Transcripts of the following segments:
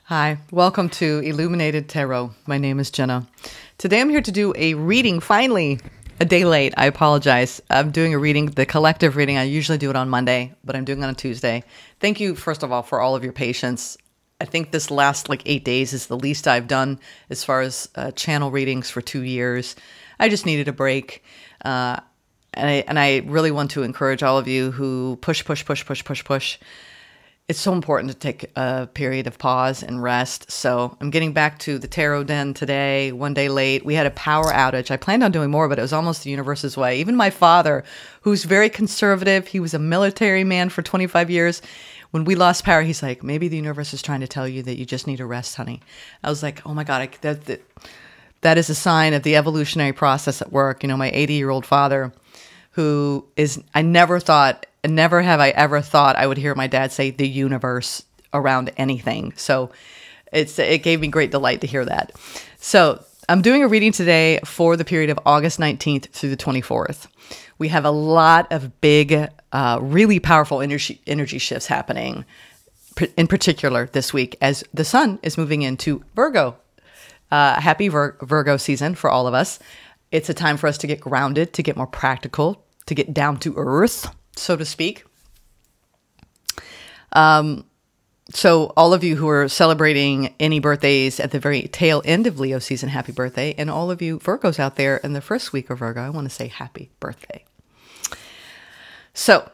Hi, welcome to Illuminated Tarot. My name is Jenna. Today I'm here to do a reading, finally, a day late. I apologize. I'm doing a reading, the collective reading. I usually do it on Monday, but I'm doing it on a Tuesday. Thank you, first of all, for all of your patience. I think this last 8 days is the least I've done as far as channel readings for 2 years. I just needed a break. And I really want to encourage all of you who push. It's so important to take a period of pause and rest. So I'm getting back to the tarot den today, 1 day late. We had a power outage. I planned on doing more, but it was almost the universe's way. Even my father, who's very conservative, he was a military man for 25 years. When we lost power, he's like, maybe the universe is trying to tell you that you just need a rest, honey. I was like, oh my God, that is a sign of the evolutionary process at work. You know, my 80-year-old father, who is, never have I ever thought I would hear my dad say the universe around anything. So it gave me great delight to hear that. So I'm doing a reading today for the period of August 19th through the 24th. We have a lot of big, really powerful energy shifts happening, in particular this week as the sun is moving into Virgo. Happy Virgo season for all of us. It's a time for us to get grounded, to get more practical, to get down to earth, so to speak. So all of you who are celebrating any birthdays at the very tail end of Leo season, happy birthday. And all of you Virgos out there in the first week of Virgo, I want to say happy birthday. So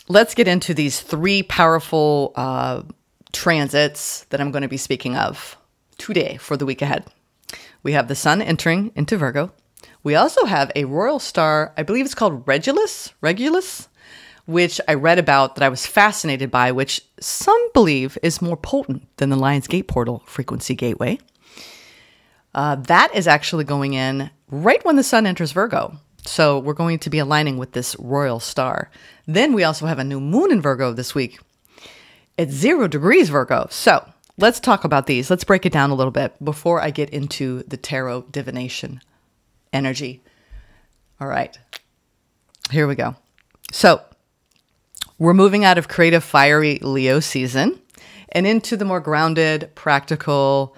let's get into these 3 powerful transits that I'm going to be speaking of today for the week ahead. We have the sun entering into Virgo. We also have a royal star, I believe it's called Regulus, which I read about that I was fascinated by, which some believe is more potent than the Lion's Gate portal frequency gateway. That is actually going in right when the sun enters Virgo. So we're going to be aligning with this royal star. Then we also have a new moon in Virgo this week. It's 0 degrees Virgo. So let's talk about these. Let's break it down a little bit before I get into the tarot divination energy. All right, here we go. So we're moving out of creative, fiery Leo season and into the more grounded, practical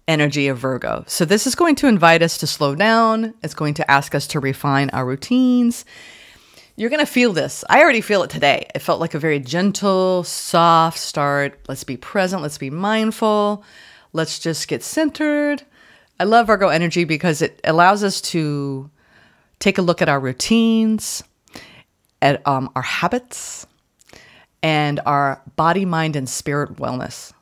energy of Virgo. So this is going to invite us to slow down. It's going to ask us to refine our routines. You're going to feel this. I already feel it today. It felt like a very gentle, soft start. Let's be present. Let's be mindful. Let's just get centered. I love Virgo energy because it allows us to take a look at our routines, at our habits, and our body, mind, and spirit wellness.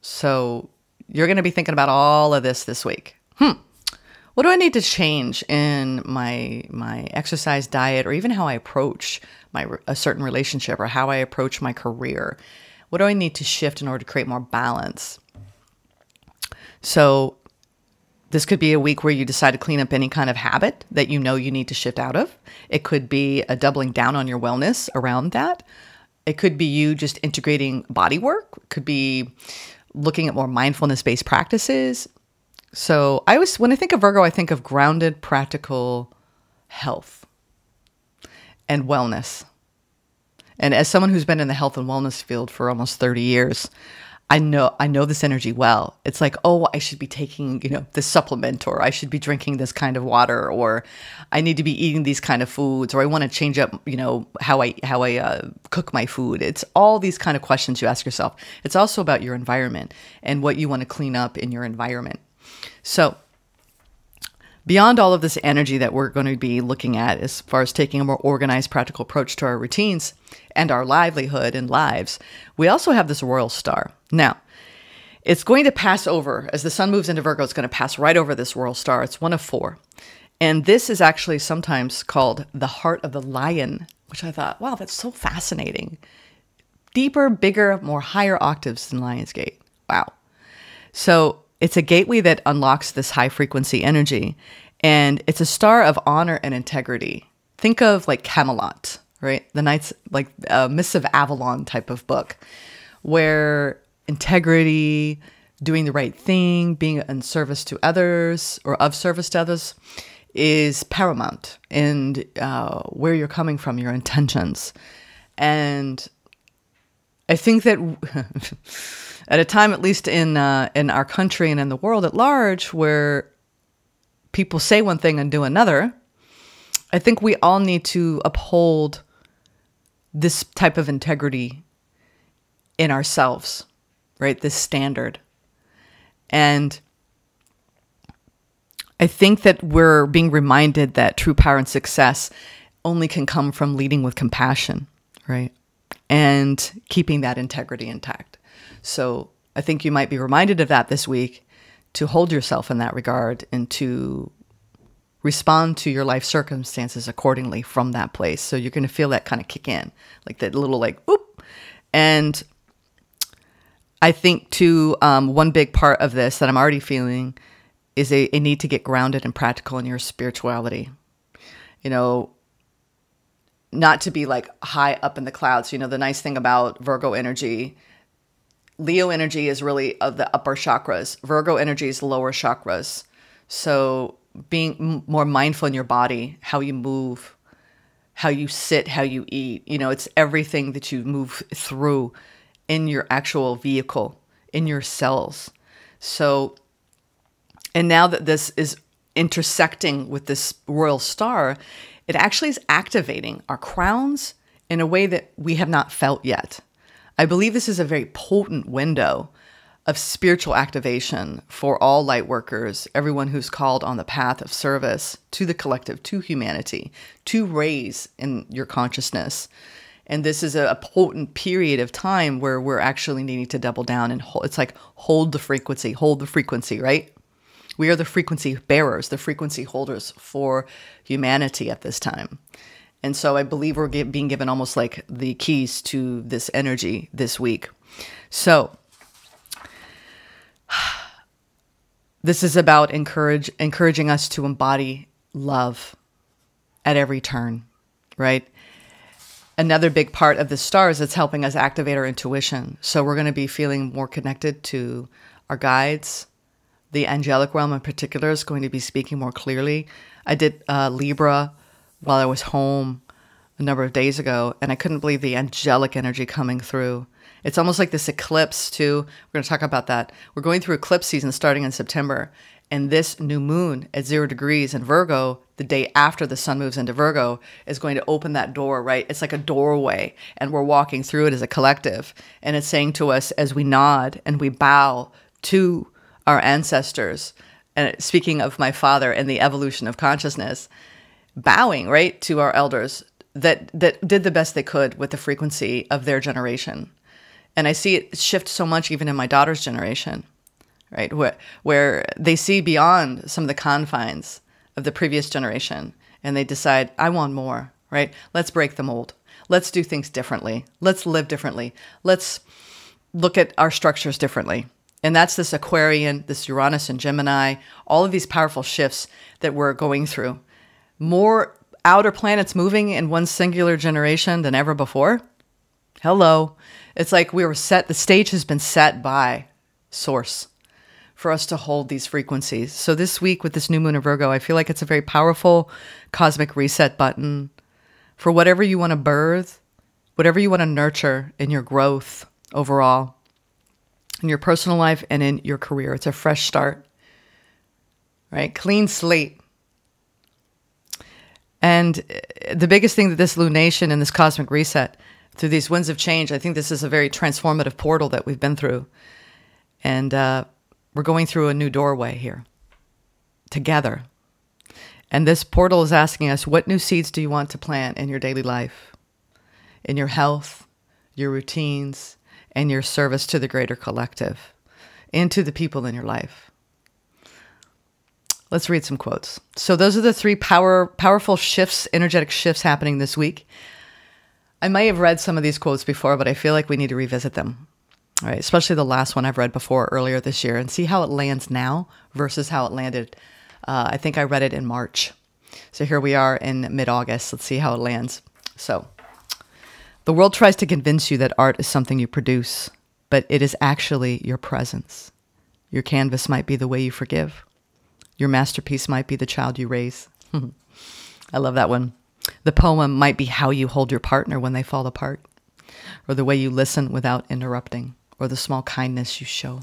So you're going to be thinking about all of this week. What do I need to change in my exercise, diet, or even how I approach a certain relationship or how I approach my career? What do I need to shift in order to create more balance? So this could be a week where you decide to clean up any kind of habit that you know you need to shift out of. It could be a doubling down on your wellness around that. It could be you just integrating body work. It could be looking at more mindfulness-based practices. So when I think of Virgo, I think of grounded, practical health and wellness. And as someone who's been in the health and wellness field for almost 30 years, I know this energy well. It's like, oh, I should be taking, this supplement, or I should be drinking this kind of water, or I need to be eating these kind of foods, or I want to change up, how I cook my food. It's all these kind of questions you ask yourself. It's also about your environment and what you want to clean up in your environment. So beyond all of this energy that we're going to be looking at as far as taking a more organized, practical approach to our routines and our livelihood and lives, we also have this royal star. Now, it's going to pass over. As the sun moves into Virgo, it's going to pass right over this royal star. It's one of 4. And this is actually sometimes called the heart of the lion, which I thought, wow, that's so fascinating. Deeper, bigger, more higher octaves than Lion's Gate. Wow. So it's a gateway that unlocks this high frequency energy. And it's a star of honor and integrity. Think of like Camelot, right? The Knights, like Mists of Avalon type of book, where integrity, doing the right thing, being in service to others or of service to others is paramount, and where you're coming from, your intentions. And I think that At a time, at least in our country and in the world at large, where people say one thing and do another, I think we all need to uphold this type of integrity in ourselves, right? This standard. And I think that we're being reminded that true power and success only can come from leading with compassion, right? And keeping that integrity intact. So I think you might be reminded of that this week, to hold yourself in that regard and to respond to your life circumstances accordingly from that place. So you're going to feel that kind of kick in, like that little like, whoop. And I think too, one big part of this that I'm already feeling is a need to get grounded and practical in your spirituality. You know, not to be like high up in the clouds. You know, the nice thing about Virgo energy, Leo energy is really of the upper chakras. Virgo energy is lower chakras. So being more mindful in your body, how you move, how you sit, how you eat, you know, it's everything that you move through in your actual vehicle, in your cells. So, and now that this is intersecting with this royal star, it actually is activating our crowns in a way that we have not felt yet. I believe this is a very potent window of spiritual activation for all light workers, everyone who's called on the path of service to the collective, to humanity, to raise in your consciousness. And this is a potent period of time where we're actually needing to double down and hold. It's like hold the frequency, right? We are the frequency bearers, the frequency holders for humanity at this time. And so I believe we're being given almost like the keys to this energy this week. So this is about encouraging us to embody love at every turn, right? Another big part of the stars that's helping us activate our intuition. So we're going to be feeling more connected to our guides. The angelic realm in particular is going to be speaking more clearly. I did Libra while I was home a number of days ago, and I couldn't believe the angelic energy coming through. It's almost like this eclipse too. We're going to talk about that. We're going through eclipse season starting in September. And this new moon at 0 degrees in Virgo, the day after the sun moves into Virgo, is going to open that door, right? It's like a doorway, and we're walking through it as a collective. And it's saying to us as we nod and we bow to our ancestors, and speaking of my father and the evolution of consciousness, bowing, right, to our elders that did the best they could with the frequency of their generation. And I see it shift so much even in my daughter's generation, right? Where they see beyond some of the confines of the previous generation and they decide, I want more, right? Let's break the mold. Let's do things differently. Let's live differently. Let's look at our structures differently. And that's this Aquarian, this Uranus and Gemini, all of these powerful shifts that we're going through. More outer planets moving in one singular generation than ever before. Hello. It's like we were set, the stage has been set by Source for us to hold these frequencies. So this week with this new moon in Virgo, I feel like it's a very powerful cosmic reset button for whatever you want to birth, whatever you want to nurture in your growth overall, in your personal life and in your career. It's a fresh start, right? Clean slate. And the biggest thing that this lunation and this cosmic reset through these winds of change, I think this is a very transformative portal that we've been through. And we're going through a new doorway here together. And this portal is asking us, what new seeds do you want to plant in your daily life, in your health, your routines, and your service to the greater collective, and to the people in your life? Let's read some quotes. So those are the three powerful shifts, energetic shifts happening this week. I may have read some of these quotes before, but I feel like we need to revisit them. All right, especially the last one I've read before earlier this year, and see how it lands now versus how it landed. I think I read it in March. So here we are in mid-August. Let's see how it lands. So the world tries to convince you that art is something you produce, but it is actually your presence. Your canvas might be the way you forgive. Your masterpiece might be the child you raise. I love that one. The poem might be how you hold your partner when they fall apart, or the way you listen without interrupting, or the small kindness you show.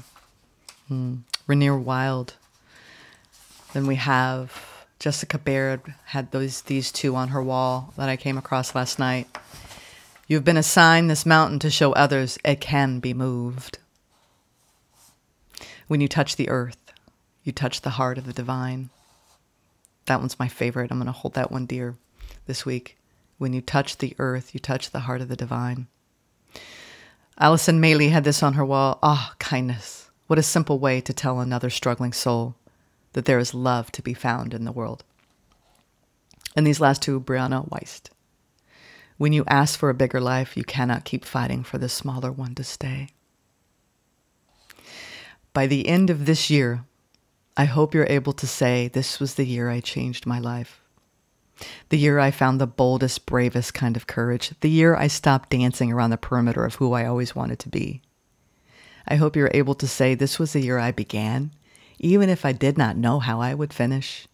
Rainier Wild. Then we have Jessica Baird had these two on her wall that I came across last night. You've been assigned this mountain to show others it can be moved. When you touch the earth, you touch the heart of the divine. That one's my favorite. I'm going to hold that one dear this week. When you touch the earth, you touch the heart of the divine. Allison Maley had this on her wall. Ah, kindness. What a simple way to tell another struggling soul that there is love to be found in the world. And these last two, Brianna Weist. When you ask for a bigger life, you cannot keep fighting for the smaller one to stay. By the end of this year, I hope you're able to say, this was the year I changed my life. The year I found the boldest, bravest kind of courage. The year I stopped dancing around the perimeter of who I always wanted to be. I hope you're able to say, this was the year I began, even if I did not know how I would finish.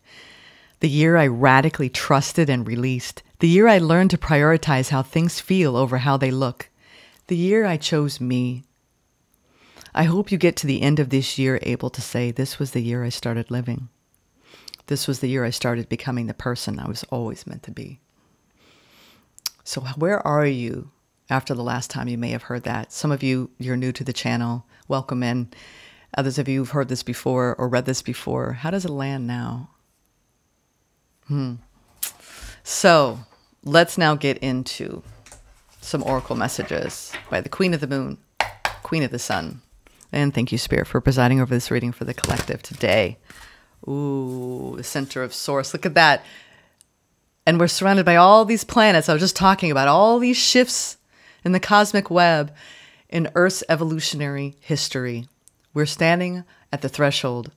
The year I radically trusted and released. The year I learned to prioritize how things feel over how they look. The year I chose me. I hope you get to the end of this year able to say, this was the year I started living. This was the year I started becoming the person I was always meant to be. So where are you after the last time you may have heard that? Some of you, you're new to the channel. Welcome in. Others of you have heard this before or read this before. How does it land now? So let's now get into some oracle messages by the Queen of the Moon, Queen of the Sun. And thank you, Spirit, for presiding over this reading for the collective today. Ooh, the center of source. Look at that. And we're surrounded by all these planets. I was just talking about all these shifts in the cosmic web in Earth's evolutionary history. We're standing at the threshold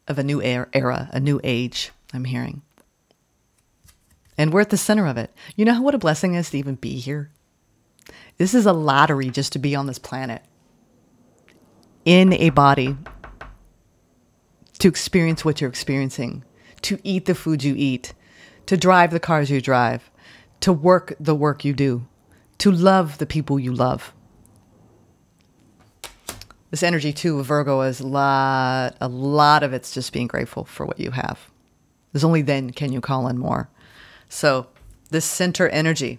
of a new era, a new age, I'm hearing. And we're at the center of it. You know what a blessing is to even be here? This is a lottery just to be on this planet. In a body. To experience what you're experiencing. To eat the food you eat. To drive the cars you drive. To work the work you do. To love the people you love. This energy too of Virgo is a lot of it's just being grateful for what you have. There's only then can you call in more. So this center energy,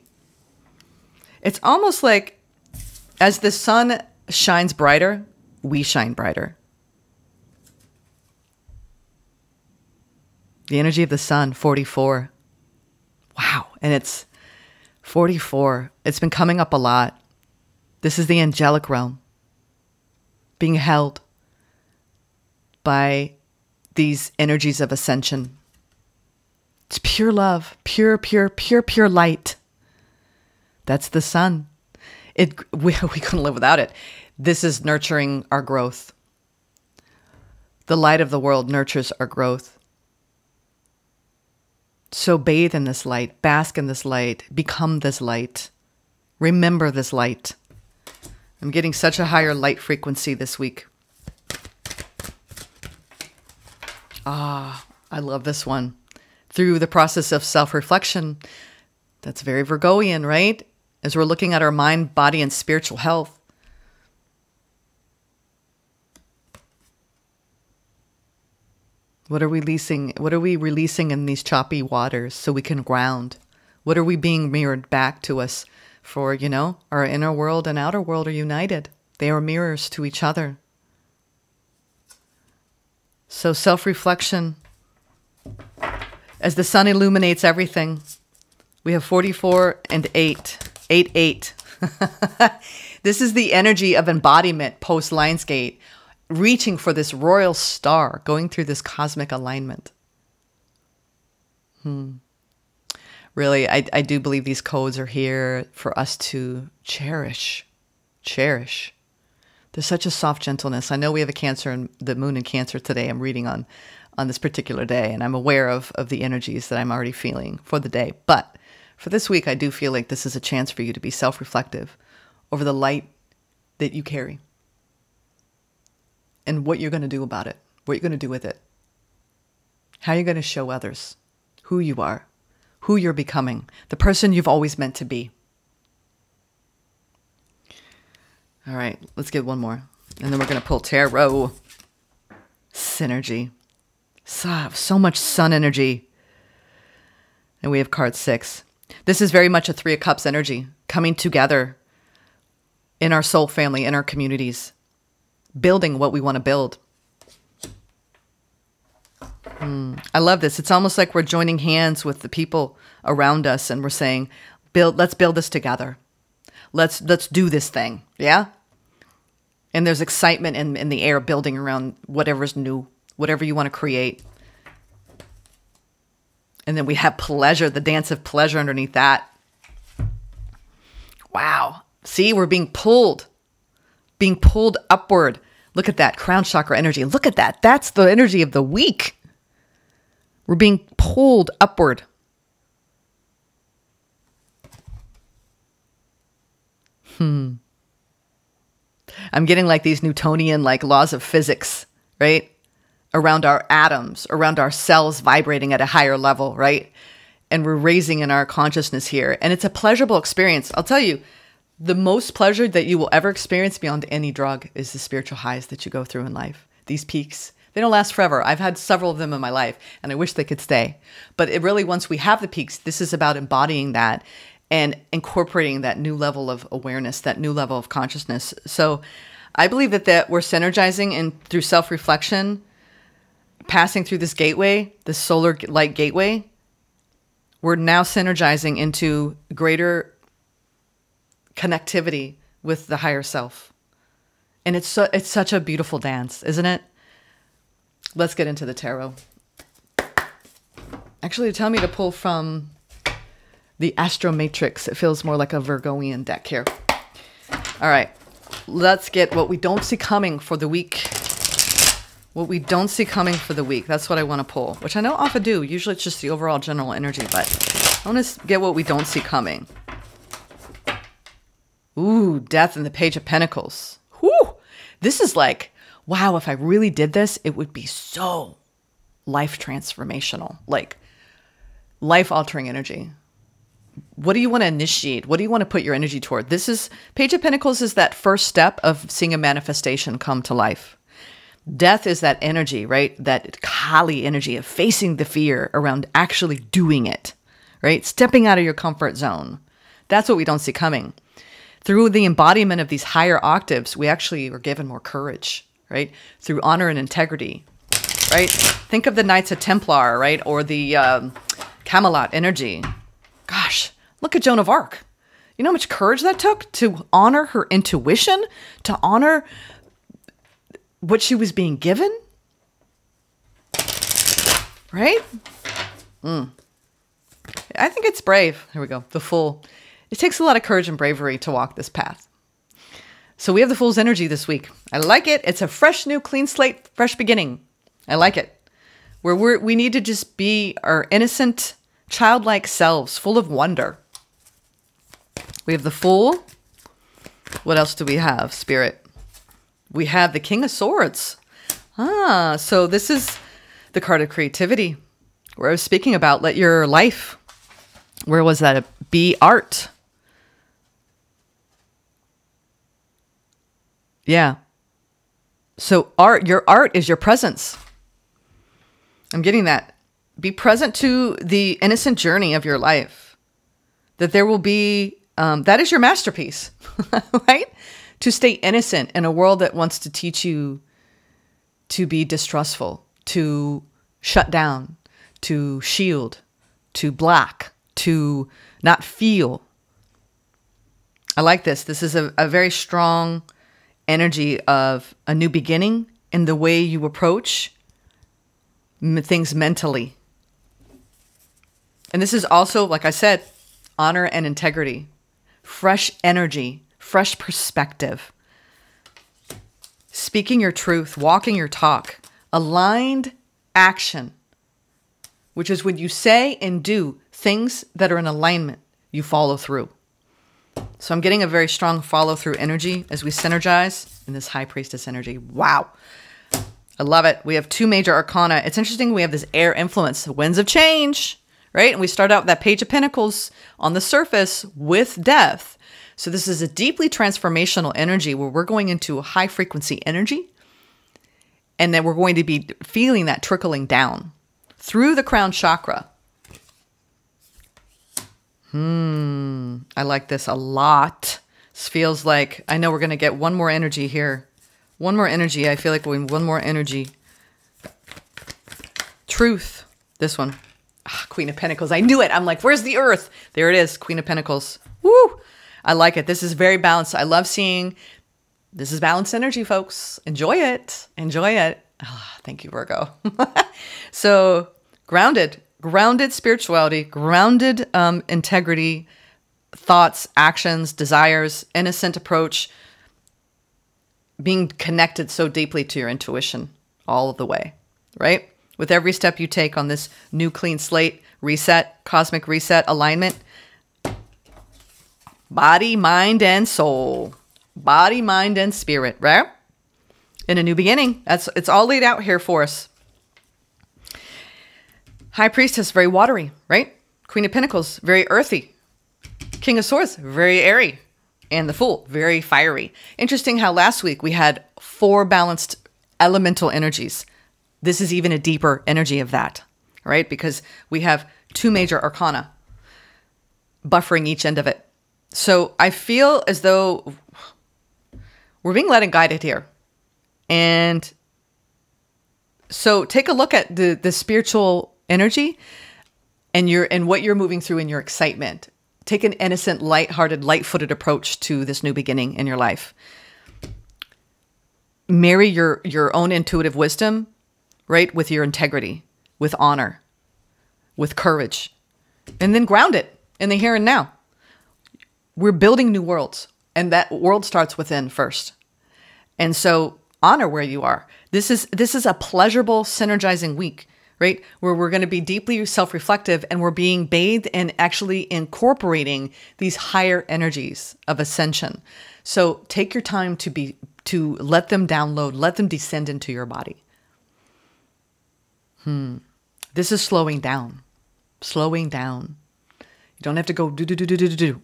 it's almost like as the sun shines brighter, we shine brighter. The energy of the sun, 44. Wow. And it's 44. It's been coming up a lot. This is the angelic realm. Being held by these energies of ascension. It's pure love, pure light. That's the sun. We couldn't live without it. This is nurturing our growth. The light of the world nurtures our growth. So bathe in this light, bask in this light, become this light. Remember this light. I'm getting such a higher light frequency this week. Ah, I love this one. Through the process of self-reflection, that's very Virgoian, right? As we're looking at our mind, body, and spiritual health. What are we releasing in these choppy waters so we can ground? What are we being mirrored back to us? For, you know, our inner world and outer world are united. They are mirrors to each other. So self-reflection, as the sun illuminates everything, we have 44 and 8. 8, 8. This is the energy of embodiment post-Lionsgate, reaching for this royal star, going through this cosmic alignment. Really, I do believe these codes are here for us to cherish. Cherish. There's such a soft gentleness. I know we have a Cancer and the moon in Cancer today. I'm reading on this particular day, and I'm aware of the energies that I'm already feeling for the day. But for this week, I do feel like this is a chance for you to be self-reflective over the light that you carry and what you're going to do about it, what you're going to do with it, how you're going to show others who you are, who you're becoming, the person you've always meant to be. All right, let's get one more. And then we're going to pull tarot. Synergy. So much sun energy. And we have card 6. This is very much a 3 of Cups energy. Coming together in our soul family, in our communities. Building what we want to build. I love this. It's almost like we're joining hands with the people around us and we're saying, let's build this together. Let's do this thing. Yeah? And there's excitement in the air building around whatever's new, whatever you want to create. And then we have pleasure, the dance of pleasure underneath that. Wow. See, we're being pulled upward. Look at that crown chakra energy. Look at that. That's the energy of the week. We're being pulled upward. I'm getting like these Newtonian like laws of physics, right? Around our atoms, around our cells vibrating at a higher level, right? And we're raising in our consciousness here. And it's a pleasurable experience. I'll tell you, the most pleasure that you will ever experience beyond any drug is the spiritual highs that you go through in life. These peaks, they don't last forever. I've had several of them in my life and I wish they could stay. But it really, once we have the peaks, this is about embodying that and incorporating that new level of awareness, that new level of consciousness. So I believe that we're synergizing and through self-reflection, passing through this gateway, this solar light gateway, we're now synergizing into greater connectivity with the higher self. And it's such a beautiful dance, isn't it? Let's get into the tarot. Actually, tell me to pull from the Astro Matrix. It feels more like a Virgoian deck here. All right. Let's get what we don't see coming for the week. What we don't see coming for the week. That's what I want to pull, which I know I often do. Usually it's just the overall general energy, but I want to get what we don't see coming. Ooh, Death and the Page of Pentacles. Whew. This is like, wow, if I really did this, it would be so life transformational, like life-altering energy. What do you want to initiate? What do you want to put your energy toward? This is, Page of Pentacles is that first step of seeing a manifestation come to life. Death is that energy, right? That Kali energy of facing the fear around actually doing it, right? Stepping out of your comfort zone. That's what we don't see coming. Through the embodiment of these higher octaves, we actually are given more courage, right? Through honor and integrity, right? Think of the Knights of Templar, right? Or the Camelot energy. Gosh, look at Joan of Arc. You know how much courage that took to honor her intuition, to honor what she was being given? Right? I think it's brave. Here we go. The Fool. It takes a lot of courage and bravery to walk this path. So we have the Fool's energy this week. I like it. It's a fresh, new, clean slate, fresh beginning. I like it. Where we need to just be our innocent, childlike selves, full of wonder. We have the Fool. What else do we have, Spirit? We have the King of Swords. So this is the card of creativity, where I was speaking about let your life, where was that? Be art. Yeah. So your art is your presence. I'm getting that. Be present to the innocent journey of your life. That there will be, that is your masterpiece, right? To stay innocent in a world that wants to teach you to be distrustful, to shut down, to shield, to block, to not feel. I like this. This is a very strong energy of a new beginning in the way you approach things mentally. And this is also, like I said, honor and integrity, fresh energy, fresh perspective, speaking your truth, walking your talk, aligned action, which is when you say and do things that are in alignment, you follow through. So I'm getting a very strong follow through energy as we synergize in this High Priestess energy. Wow. I love it. We have 2 major arcana. It's interesting. We have this air influence, the winds of change, right? And we start out with that Page of Pentacles on the surface with death. So this is a deeply transformational energy where we're going into a high frequency energy. And then we're going to be feeling that trickling down through the crown chakra. I like this a lot. This feels like, I know we're going to get one more energy here. One more energy. I feel like we one more energy. Truth. This one. Queen of Pentacles. I knew it. I'm like, where's the earth? There it is. Queen of Pentacles. Woo! I like it. This is very balanced. I love seeing, this is balanced energy, folks. Enjoy it. Enjoy it. Oh, thank you, Virgo. So grounded spirituality, grounded integrity, thoughts, actions, desires, innocent approach, being connected so deeply to your intuition all of the way, right? With every step you take on this new clean slate, reset, cosmic reset, alignment, body, mind, and soul, body, mind, and spirit, right? In a new beginning. It's all laid out here for us. High Priestess, very watery, right? Queen of Pentacles, very earthy. King of Swords, very airy. And the Fool, very fiery. Interesting how last week we had 4 balanced elemental energies. This is even a deeper energy of that, right? Because we have 2 major arcana buffering each end of it. So I feel as though we're being led and guided here. And so take a look at the spiritual energy and what you're moving through in your excitement. Take an innocent, lighthearted, light-footed approach to this new beginning in your life. Marry your own intuitive wisdom, right, with your integrity, with honor, with courage, and then ground it in the here and now. We're building new worlds, and that world starts within first. And so honor where you are. This is a pleasurable, synergizing week, right? Where we're going to be deeply self-reflective and we're being bathed in actually incorporating these higher energies of ascension. So take your time to let them download, let them descend into your body. This is slowing down, slowing down. You don't have to go do.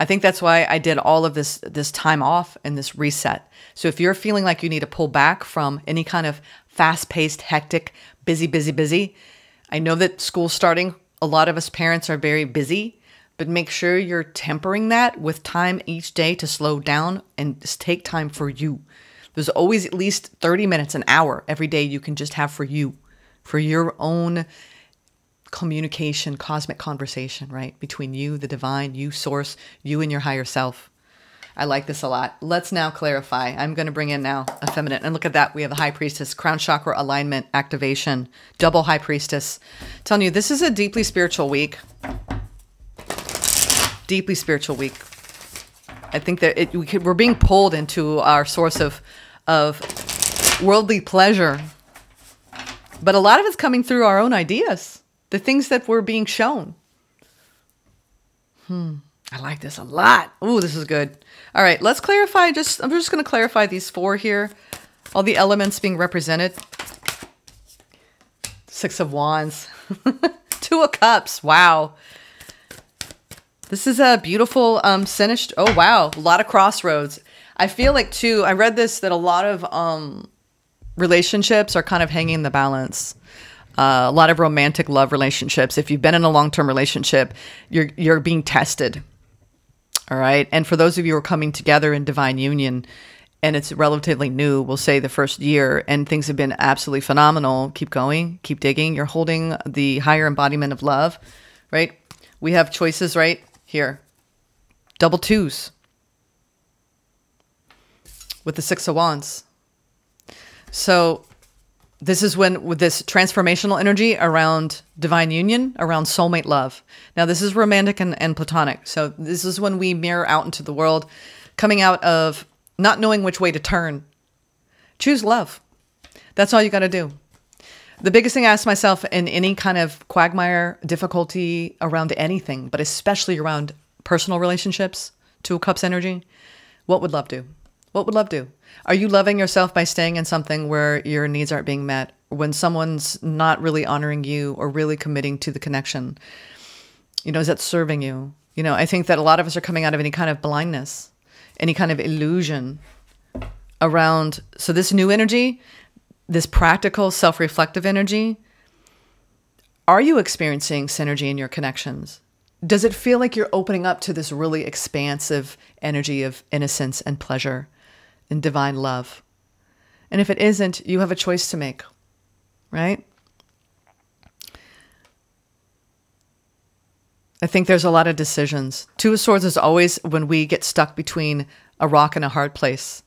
I think that's why I did all of this time off and this reset. So if you're feeling like you need to pull back from any kind of fast-paced, hectic, busy, I know that school's starting. A lot of us parents are very busy, but make sure you're tempering that with time each day to slow down and just take time for you. There's always at least 30 minutes, an hour every day you can just have for you, for your own communication, cosmic conversation, right? Between you, the divine, you, source, you and your higher self. I like this a lot. Let's now clarify. I'm going to bring in now a feminine. And look at that. We have the High Priestess, crown chakra alignment, activation, double High Priestess. I'm telling you, this is a deeply spiritual week. Deeply spiritual week. I think that we're being pulled into our source of worldly pleasure. But a lot of it's coming through our own ideas. The things that we're being shown. I like this a lot. Ooh, this is good. All right, let's clarify. I'm just going to clarify these 4 here. All the elements being represented. 6 of Wands. 2 of Cups. Wow. This is a beautiful finished. Oh, wow. A lot of crossroads. I feel like, too, I read this, that a lot of relationships are kind of hanging in the balance. A lot of romantic love relationships. If you've been in a long-term relationship, you're being tested. All right. And for those of you who are coming together in divine union and it's relatively new, we'll say the first year, and things have been absolutely phenomenal. Keep going, keep digging. You're holding the higher embodiment of love, right? We have choices right here. Double 2s with the 6 of Wands. So this is when, with this transformational energy around divine union, around soulmate love. Now, this is romantic and platonic. So this is when we mirror out into the world, coming out of not knowing which way to turn. Choose love. That's all you got to do. The biggest thing I ask myself in any kind of quagmire, difficulty around anything, but especially around personal relationships, 2 of Cups energy, what would love do? What would love do? Are you loving yourself by staying in something where your needs aren't being met? When someone's not really honoring you or really committing to the connection? You know, is that serving you? You know, I think that a lot of us are coming out of any kind of blindness, any kind of illusion around. So this new energy, this practical, self-reflective energy, are you experiencing synergy in your connections? Does it feel like you're opening up to this really expansive energy of innocence and pleasure and divine love? And if it isn't, you have a choice to make, right? I think there's a lot of decisions. Two of Swords is always when we get stuck between a rock and a hard place.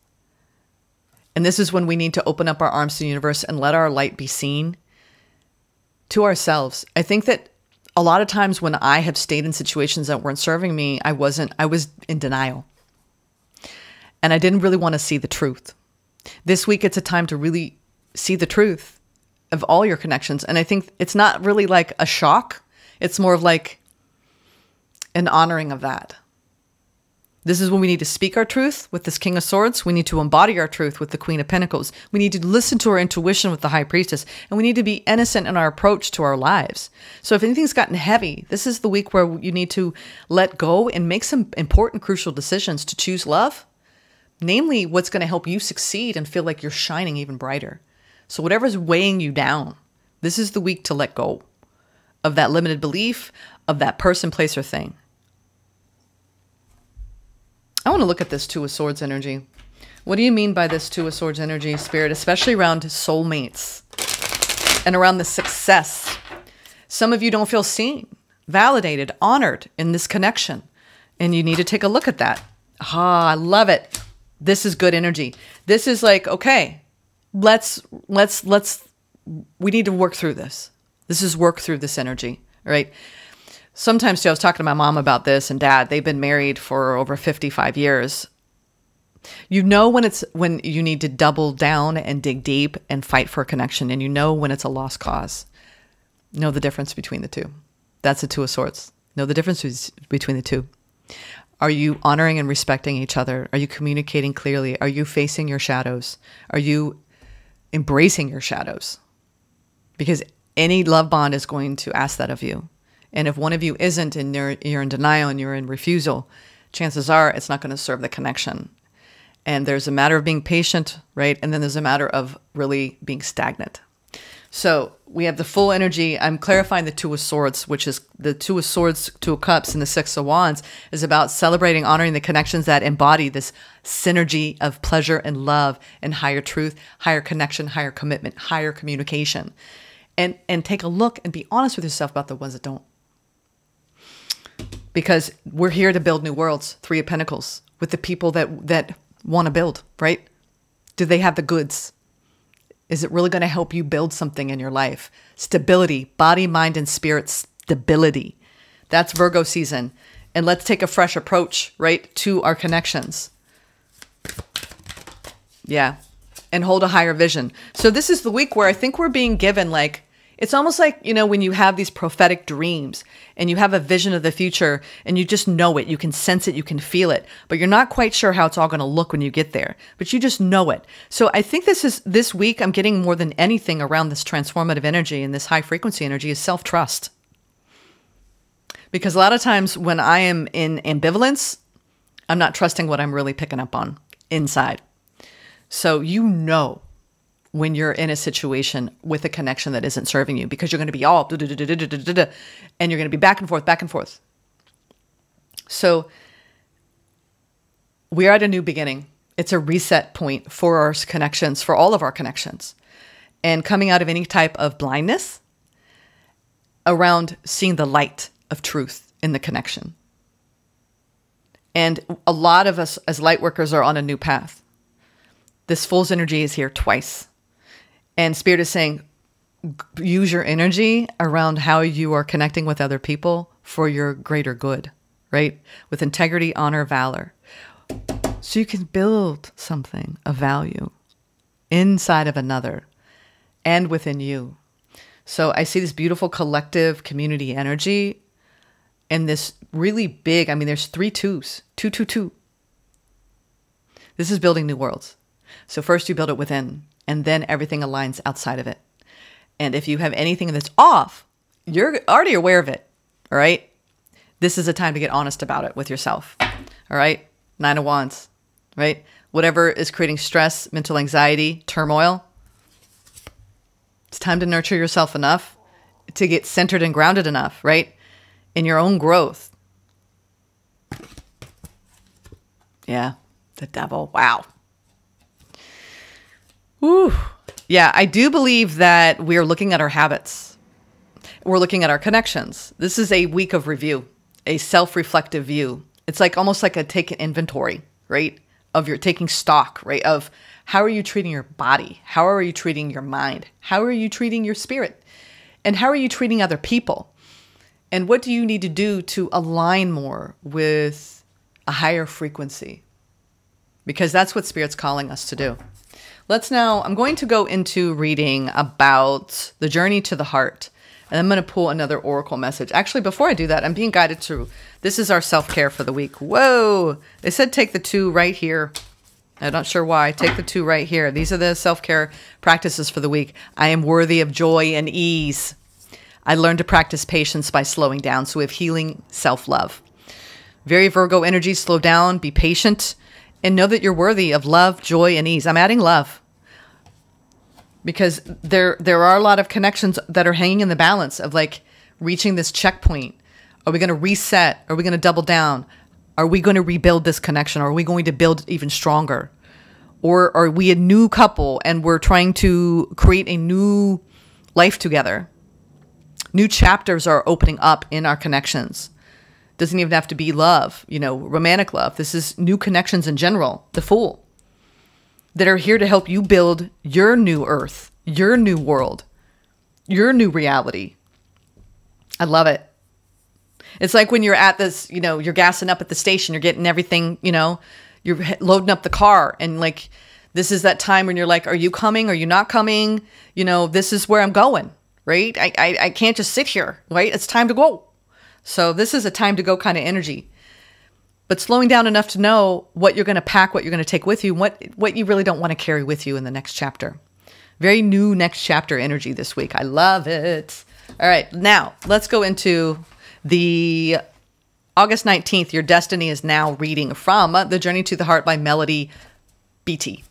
And this is when we need to open up our arms to the universe and let our light be seen to ourselves. I think that a lot of times when I have stayed in situations that weren't serving me, I was in denial. And I didn't really want to see the truth. This week, it's a time to really see the truth of all your connections. And I think it's not really like a shock. It's more of like an honoring of that. This is when we need to speak our truth with this King of Swords. We need to embody our truth with the Queen of Pentacles. We need to listen to our intuition with the High Priestess. And we need to be innocent in our approach to our lives. So if anything's gotten heavy, this is the week where you need to let go and make some important, crucial decisions to choose love. Namely, what's going to help you succeed and feel like you're shining even brighter. So whatever's weighing you down, this is the week to let go of that limited belief, of that person, place, or thing. I want to look at this Two of Swords energy. What do you mean by this Two of Swords energy, Spirit, especially around soulmates and around the success? Some of you don't feel seen, validated, honored in this connection, and you need to take a look at that. Ah, I love it. This is good energy. This is like, okay, we need to work through this. This is work through this energy, right? Sometimes too, I was talking to my mom about this and dad. They've been married for over 55 years. You know when you need to double down and dig deep and fight for a connection, and you know when it's a lost cause. Know the difference between the two. That's the Two of Swords. Know the difference between the two. Are you honoring and respecting each other? Are you communicating clearly? Are you facing your shadows? Are you embracing your shadows? Because any love bond is going to ask that of you. And if one of you isn't and you're in denial and you're in refusal, chances are it's not going to serve the connection. And there's a matter of being patient, right? And then there's a matter of really being stagnant. So we have the full energy. I'm clarifying the Two of Swords, which is the Two of Swords, Two of Cups, and the Six of Wands is about celebrating, honoring the connections that embody this synergy of pleasure and love and higher truth, higher connection, higher commitment, higher communication. And take a look and be honest with yourself about the ones that don't. Because we're here to build new worlds, Three of Pentacles, with the people that want to build, right? Do they have the goods? Is it really going to help you build something in your life? Stability, body, mind, and spirit stability. That's Virgo season. And let's take a fresh approach, right, to our connections. Yeah. And hold a higher vision. So this is the week where I think we're being given like, it's almost like, you know, when you have these prophetic dreams and you have a vision of the future and you just know it, you can sense it, you can feel it, but you're not quite sure how it's all going to look when you get there, but you just know it. So I think this week I'm getting more than anything around this transformative energy and this high frequency energy is self-trust. Because a lot of times when I am in ambivalence, I'm not trusting what I'm really picking up on inside. So you know when you're in a situation with a connection that isn't serving you because you're going to be all and you're going to be back and forth, back and forth. So we are at a new beginning. It's a reset point for our connections, for all of our connections. And coming out of any type of blindness around seeing the light of truth in the connection. And a lot of us as light workers are on a new path. This Fool's energy is here twice. And Spirit is saying, use your energy around how you are connecting with other people for your greater good, right? With integrity, honor, valor. So you can build something of value inside of another and within you. So I see this beautiful collective community energy and this really big, I mean, there's 3 twos, 2, 2, 2. This is building new worlds. So first you build it within, and then everything aligns outside of it. And if you have anything that's off, you're already aware of it, all right? this is a time to get honest about it with yourself. All right? Nine of Wands, right? Whatever is creating stress, mental anxiety, turmoil, it's time to nurture yourself enough to get centered and grounded enough, right? In your own growth. Yeah, the devil. Wow. Woo. Yeah, I do believe that we're looking at our habits. We're looking at our connections. This is a week of review, a self-reflective view. It's like almost like a take an inventory, right? Of your taking stock, right? Of how are you treating your body? How are you treating your mind? How are you treating your spirit? And how are you treating other people? And what do you need to do to align more with a higher frequency? Because that's what Spirit's calling us to do. I'm going to go into reading about the journey to the heart. And I'm going to pull another oracle message. Actually, before I do that, I'm being guided to, this is our self-care for the week. Whoa! They said take the 2 right here. I'm not sure why. Take the 2 right here. These are the self-care practices for the week. I am worthy of joy and ease. I learned to practice patience by slowing down. So we have healing self-love. Very Virgo energy, slow down, be patient, and know that you're worthy of love, joy, and ease. I'm adding love. Because there are a lot of connections that are hanging in the balance of like reaching this checkpoint. Are we going to reset? Are we going to double down? Are we going to rebuild this connection? Or are we going to build even stronger? Or are we a new couple and we're trying to create a new life together? New chapters are opening up in our connections. Doesn't even have to be love, romantic love. This is new connections in general. The Fool. That are here to help you build your new earth, your new world, your new reality. I love it. It's like when you're at this, you're gassing up at the station, you're getting everything, you're loading up the car. And like, this is that time when you're like, are you coming? Are you not coming? This is where I'm going, right? I can't just sit here, right? It's time to go. So this is a time to go kind of energy. But slowing down enough to know what you're going to pack, what you're going to take with you, what you really don't want to carry with you in the next chapter. Very new next chapter energy this week. I love it. All right, now let's go into the August 19th. Your Destiny is now reading from The Journey to the Heart by Melody BT.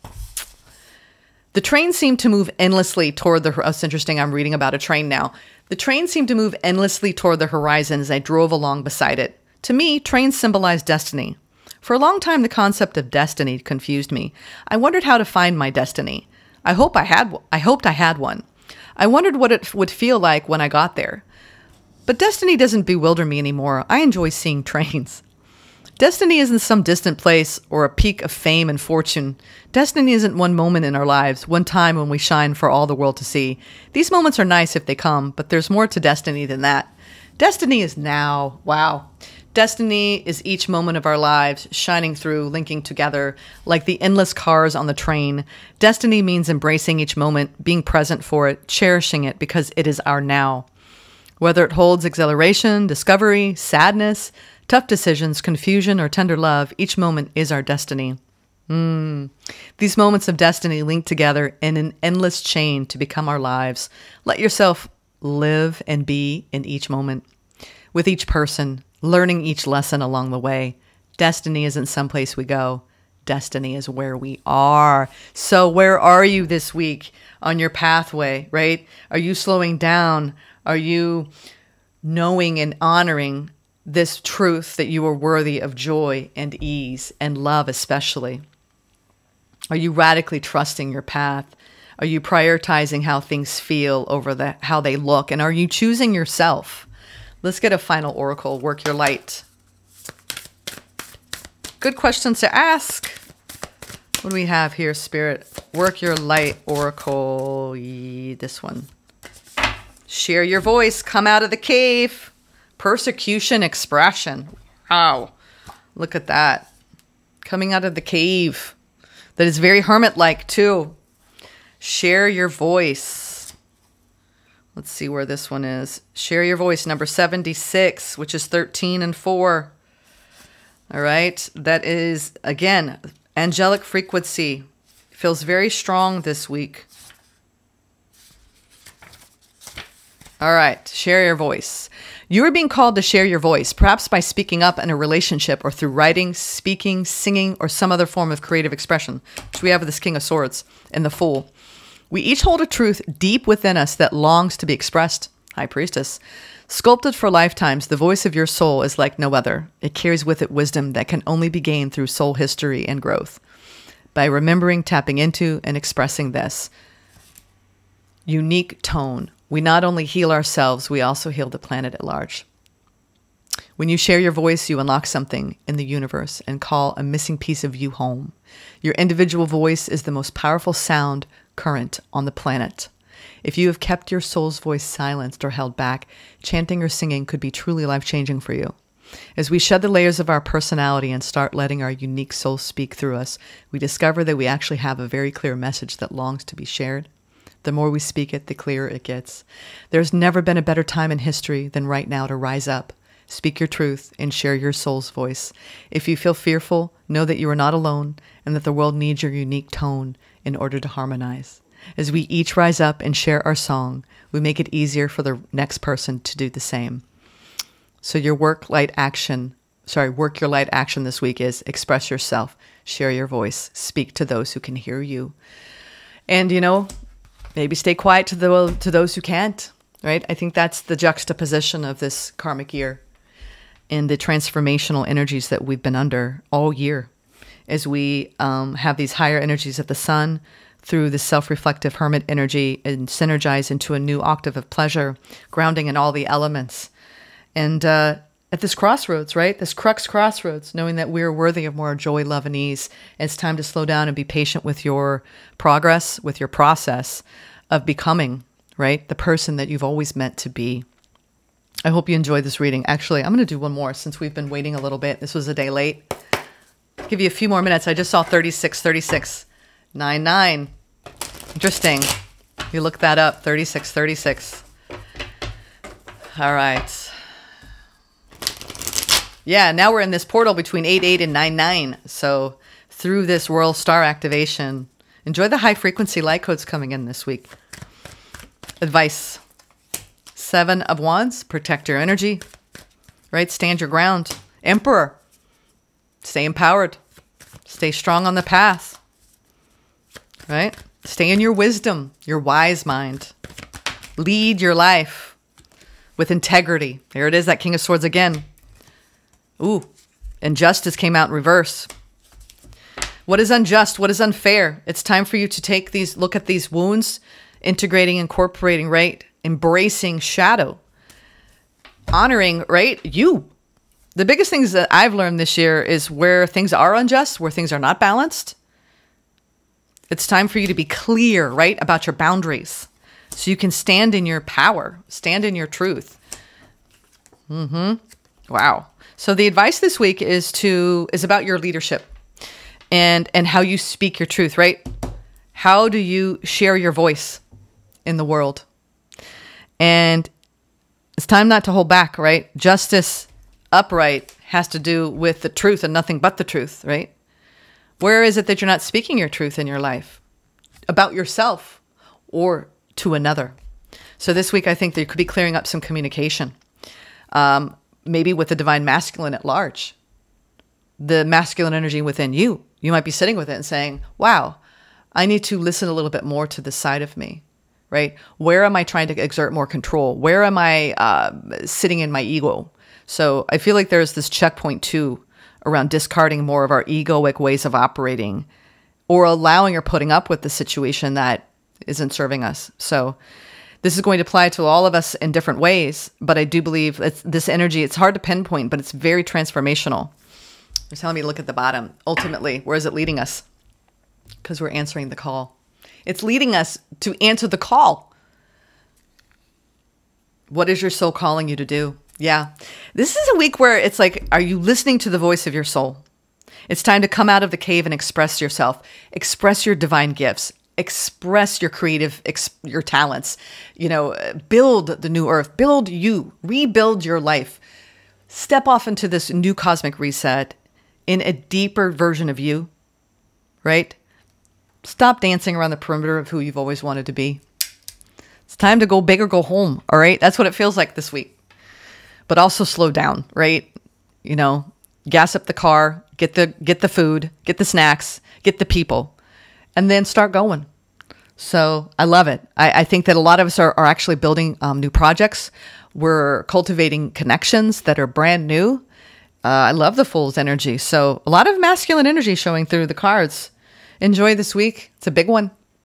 The train seemed to move endlessly toward the... Oh, it's interesting. I'm reading about a train now. The train seemed to move endlessly toward the horizon as I drove along beside it. To me, trains symbolize destiny. For a long time, the concept of destiny confused me. I wondered how to find my destiny. I hoped I had one. I wondered what it would feel like when I got there. But destiny doesn't bewilder me anymore. I enjoy seeing trains. Destiny isn't some distant place or a peak of fame and fortune. Destiny isn't one moment in our lives, one time when we shine for all the world to see. These moments are nice if they come, but there's more to destiny than that. Destiny is now. Wow. Destiny is each moment of our lives, shining through, linking together, like the endless cars on the train. Destiny means embracing each moment, being present for it, cherishing it because it is our now. Whether it holds exhilaration, discovery, sadness, tough decisions, confusion, or tender love, each moment is our destiny. These moments of destiny link together in an endless chain to become our lives. Let yourself live and be in each moment, with each person, learning each lesson along the way. Destiny isn't someplace we go. Destiny is where we are. So where are you this week on your pathway, right? Are you slowing down? Are you knowing and honoring this truth that you are worthy of joy and ease and love especially? Are you radically trusting your path? Are you prioritizing how things feel over how they look? And are you choosing yourself? Let's get a final oracle. Work your light. Good questions to ask. What do we have here, Spirit? Work your light oracle. This one. Share your voice. Come out of the cave. Persecution expression. Wow. Look at that. Coming out of the cave. That is very hermit-like too. Share your voice. Let's see where this one is. Share your voice, number 76, which is 13 and 4. All right. That is, again, angelic frequency. Feels very strong this week. All right. Share your voice. You are being called to share your voice, perhaps by speaking up in a relationship or through writing, speaking, singing, or some other form of creative expression, which we have this King of Swords and the Fool. We each hold a truth deep within us that longs to be expressed. High Priestess. Sculpted for lifetimes, the voice of your soul is like no other. It carries with it wisdom that can only be gained through soul history and growth. By remembering, tapping into, and expressing this unique tone, we not only heal ourselves, we also heal the planet at large. When you share your voice, you unlock something in the universe and call a missing piece of you home. Your individual voice is the most powerful sound current on the planet. If you have kept your soul's voice silenced or held back, chanting or singing could be truly life-changing for you. As we shed the layers of our personality and start letting our unique soul speak through us, we discover that we actually have a very clear message that longs to be shared. The more we speak it, the clearer it gets. There's never been a better time in history than right now to rise up, speak your truth, and share your soul's voice. If you feel fearful, know that you are not alone and that the world needs your unique tone in order to harmonize. As we each rise up and share our song, we make it easier for the next person to do the same. So your work your light action this week is express yourself, share your voice, speak to those who can hear you. And, maybe stay quiet to those who can't, right? I think that's the juxtaposition of this karmic year and the transformational energies that we've been under all year as we have these higher energies of the sun through the self-reflective hermit energy and synergize into a new octave of pleasure, grounding in all the elements. And at this crossroads, right? This crux crossroads, knowing that we're worthy of more joy, love, and ease. It's time to slow down and be patient with your progress, with your process of becoming, right? The person that you've always meant to be. I hope you enjoyed this reading. Actually, I'm going to do one more since we've been waiting a little bit. This was a day late. I'll give you a few more minutes. I just saw 36, 99. Interesting. You look that up, 36. All right. Yeah, now we're in this portal between 88 and 99. So through this Royal Star activation, enjoy the high frequency light codes coming in this week. Advice. 7 of Wands, protect your energy, right? Stand your ground. Emperor, stay empowered. Stay strong on the path, right? Stay in your wisdom, your wise mind. Lead your life with integrity. There it is, that King of Swords again. Ooh, injustice came out in reverse. What is unjust? What is unfair? It's time for you to look at these wounds, integrating, incorporating, right? Embracing shadow. Honoring, right? You. The biggest things that I've learned this year is where things are unjust, where things are not balanced. It's time for you to be clear, right? About your boundaries. So you can stand in your power, stand in your truth. Wow. So the advice this week is about your leadership and how you speak your truth, right? How do you share your voice in the world? And it's time not to hold back, right? Justice upright has to do with the truth and nothing but the truth, right? Where is it that you're not speaking your truth in your life about yourself or to another? So this week, I think there could be clearing up some communication. Maybe with the divine masculine at large, the masculine energy within you. You might be sitting with it and saying, wow, I need to listen a little bit more to this side of me, right? Where am I trying to exert more control? Where am I sitting in my ego? So I feel like there's this checkpoint too around discarding more of our egoic ways of operating or allowing or putting up with the situation that isn't serving us. So this is going to apply to all of us in different ways, but I do believe this energy, it's hard to pinpoint, but it's very transformational. They're telling me to look at the bottom. Ultimately, where is it leading us? Because we're answering the call. It's leading us to answer the call. What is your soul calling you to do? Yeah. This is a week where it's like, are you listening to the voice of your soul? It's time to come out of the cave and express yourself. Express your divine gifts. Express your your talents, build the new earth, build you, rebuild your life, step off into this new cosmic reset in a deeper version of you, right? Stop dancing around the perimeter of who you've always wanted to be. It's time to go big or go home. All right. That's what it feels like this week. but also slow down, right? You know, gas up the car, get the food, get the snacks, get the people, and then start going. So I love it. I think that a lot of us are actually building new projects. We're cultivating connections that are brand new. I love the Fool's energy. So a lot of masculine energy showing through the cards. Enjoy this week. It's a big one.